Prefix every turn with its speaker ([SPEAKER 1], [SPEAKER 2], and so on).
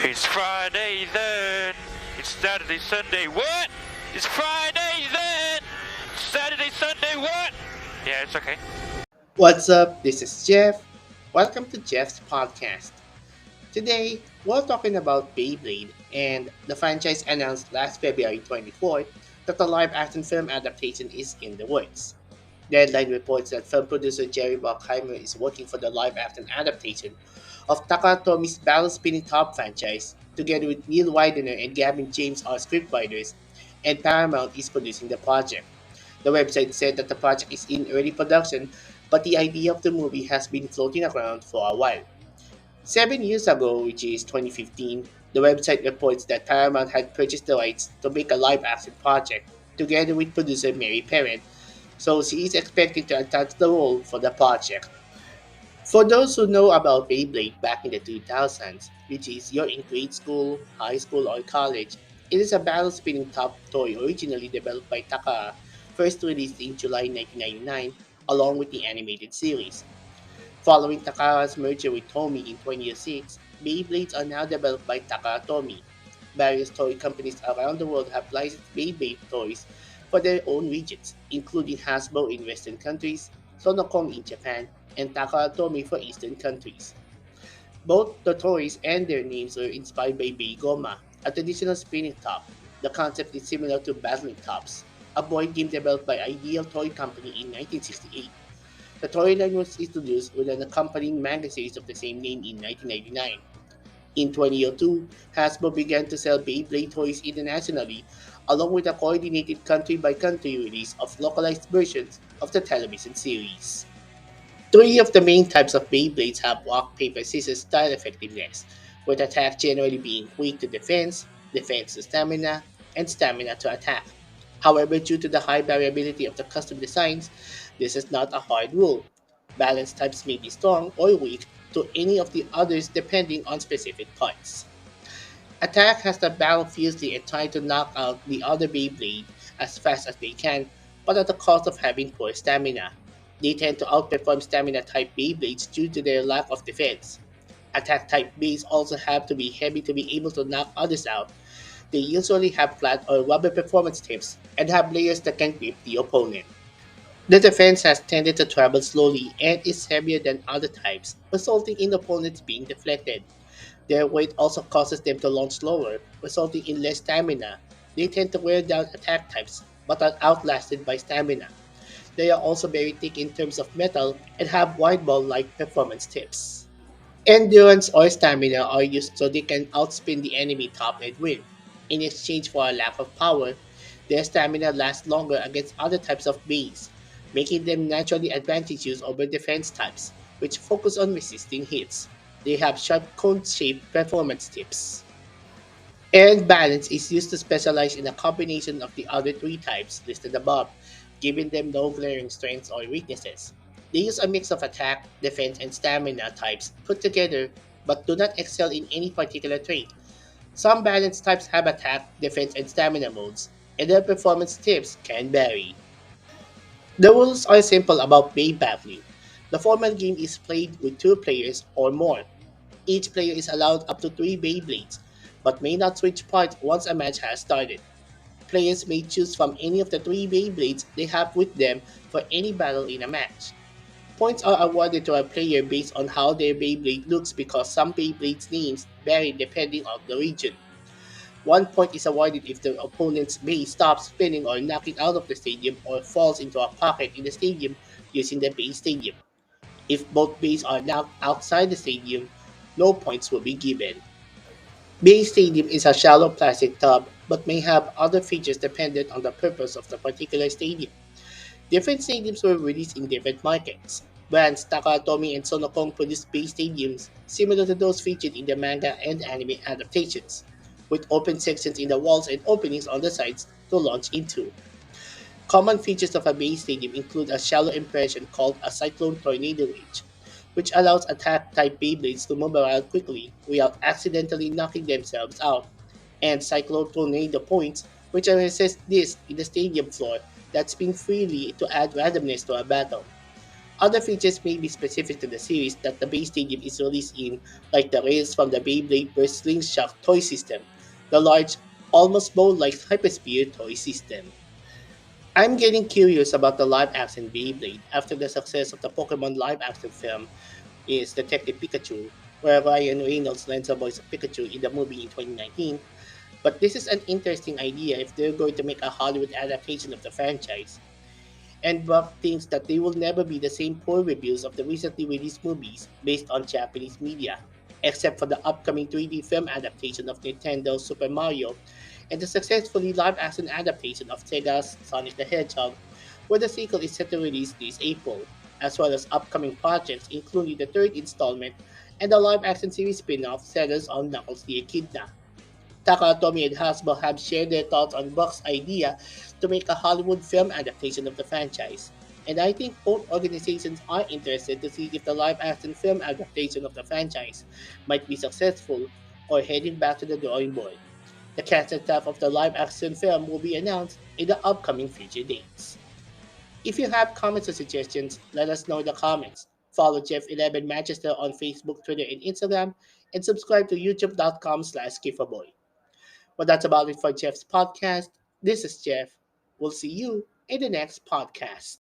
[SPEAKER 1] It's Friday then. It's Saturday, Sunday. What? It's Friday then. Saturday, Sunday. What? Yeah, it's okay.
[SPEAKER 2] What's up? This is Jeff. Welcome to Jeff's podcast. Today, we're talking about Beyblade, and the franchise announced last February 24th that the live action film adaptation is in the works. Deadline reports that film producer Jerry Bruckheimer is working for the live action adaptation of Takara Tomy's Battle Spinning Top franchise, together with Neil Widener and Gavin James are scriptwriters, and Paramount is producing the project. The website said that the project is in early production, but the idea of the movie has been floating around for a while. 7 years ago, which is 2015, the website reports that Paramount had purchased the rights to make a live action project together with producer Mary Perrin, so she is expected to attach the role for the project. For those who know about Beyblade back in the 2000s, which is you're in grade school, high school, or college, it is a battle spinning top toy originally developed by Takara, first released in July 1999, along with the animated series. Following Takara's merger with Tomy in 2006, Beyblades are now developed by Takara Tomy. Various toy companies around the world have licensed Beyblade toys for their own regions, including Hasbro in Western countries, Sonokong in Japan, and Takara Tomy for Eastern countries. Both the toys and their names were inspired by Beigoma, a traditional spinning top. The concept is similar to battling tops, a board game developed by Ideal Toy Company in 1968. The toy line was introduced with an accompanying manga series of the same name in 1999. In 2002, Hasbro began to sell Beyblade toys internationally, along with a coordinated country-by-country release of localized versions of the television series. Three of the main types of Beyblades have rock, paper, scissors style effectiveness, with attack generally being quick to defense, defense to stamina, and stamina to attack. However, due to the high variability of the custom designs, this is not a hard rule. Balance types may be strong or weak to any of the others depending on specific parts. Attack has to battle fiercely and try to knock out the other Beyblade as fast as they can, but at the cost of having poor stamina. They tend to outperform stamina type Beyblades due to their lack of defense. Attack type Beys also have to be heavy to be able to knock others out. They usually have flat or rubber performance tips and have layers that can grip the opponent. The defense has tended to travel slowly and is heavier than other types, resulting in opponents being deflected. Their weight also causes them to launch slower, resulting in less stamina. They tend to wear down attack types, but are outlasted by stamina. They are also very thick in terms of metal and have wide ball like performance tips. Endurance or stamina are used so they can outspin the enemy top and win. In exchange for a lack of power, their stamina lasts longer against other types of bees, making them naturally advantageous over defense types, which focus on resisting hits. They have sharp cone-shaped performance tips. And balance is used to specialize in a combination of the other three types listed above, giving them no glaring strengths or weaknesses. They use a mix of attack, defense, and stamina types put together, but do not excel in any particular trait. Some balance types have attack, defense, and stamina modes, and their performance tips can vary. The rules are simple about Bey battling. The format game is played with two players or more. Each player is allowed up to three Beyblades, but may not switch parts once a match has started. Players may choose from any of the three Beyblades they have with them for any battle in a match. Points are awarded to a player based on how their Beyblade looks because some Beyblades' names vary depending on the region. 1 point is awarded if the opponent's base stops spinning or knocking out of the stadium or falls into a pocket in the stadium using the base stadium. If both bays are knocked outside the stadium, no points will be given. Bay Stadium is a shallow plastic tub but may have other features dependent on the purpose of the particular stadium. Different stadiums were released in different markets. Brands Takara Tomy and Sonokong produced Bay Stadiums similar to those featured in the manga and anime adaptations, with open sections in the walls and openings on the sides to launch into. Common features of a Bay Stadium include a shallow impression called a cyclone tornado ridge, which allows attack-type Beyblades to move around quickly without accidentally knocking themselves out, and cyclone tornado points, which are resist discs in the stadium floor that spin freely to add randomness to a battle. Other features may be specific to the series that the Beys Stadium is released in, like the rails from the Beyblade Burst Slingshot toy system, the large, almost bowl-like Hyperspear toy system. I'm getting curious about the live-action Beyblade after the success of the Pokemon live-action film is Detective Pikachu, where Ryan Reynolds lends a voice of Pikachu in the movie in 2019. But this is an interesting idea if they're going to make a Hollywood adaptation of the franchise. And Buck thinks that they will never be the same poor reviews of the recently released movies based on Japanese media, except for the upcoming 3D film adaptation of Nintendo's Super Mario and the successfully live-action adaptation of Sega's Sonic the Hedgehog, where the sequel is set to release this April, as well as upcoming projects including the third installment and the live-action series spin-off centers on Knuckles the Echidna. Takara Tomy and Hasbro have shared their thoughts on Buck's idea to make a Hollywood film adaptation of the franchise. And I think both organizations are interested to see if the live action film adaptation of the franchise might be successful or heading back to the drawing board. The cast and staff of the live action film will be announced in the upcoming future dates. If you have comments or suggestions, let us know in the comments. Follow Jeff11 Manchester on Facebook, Twitter, and Instagram, and subscribe to youtube.com/gifaboy. Well, that's about it for Jeff's podcast. This is Jeff. We'll see you in the next podcast.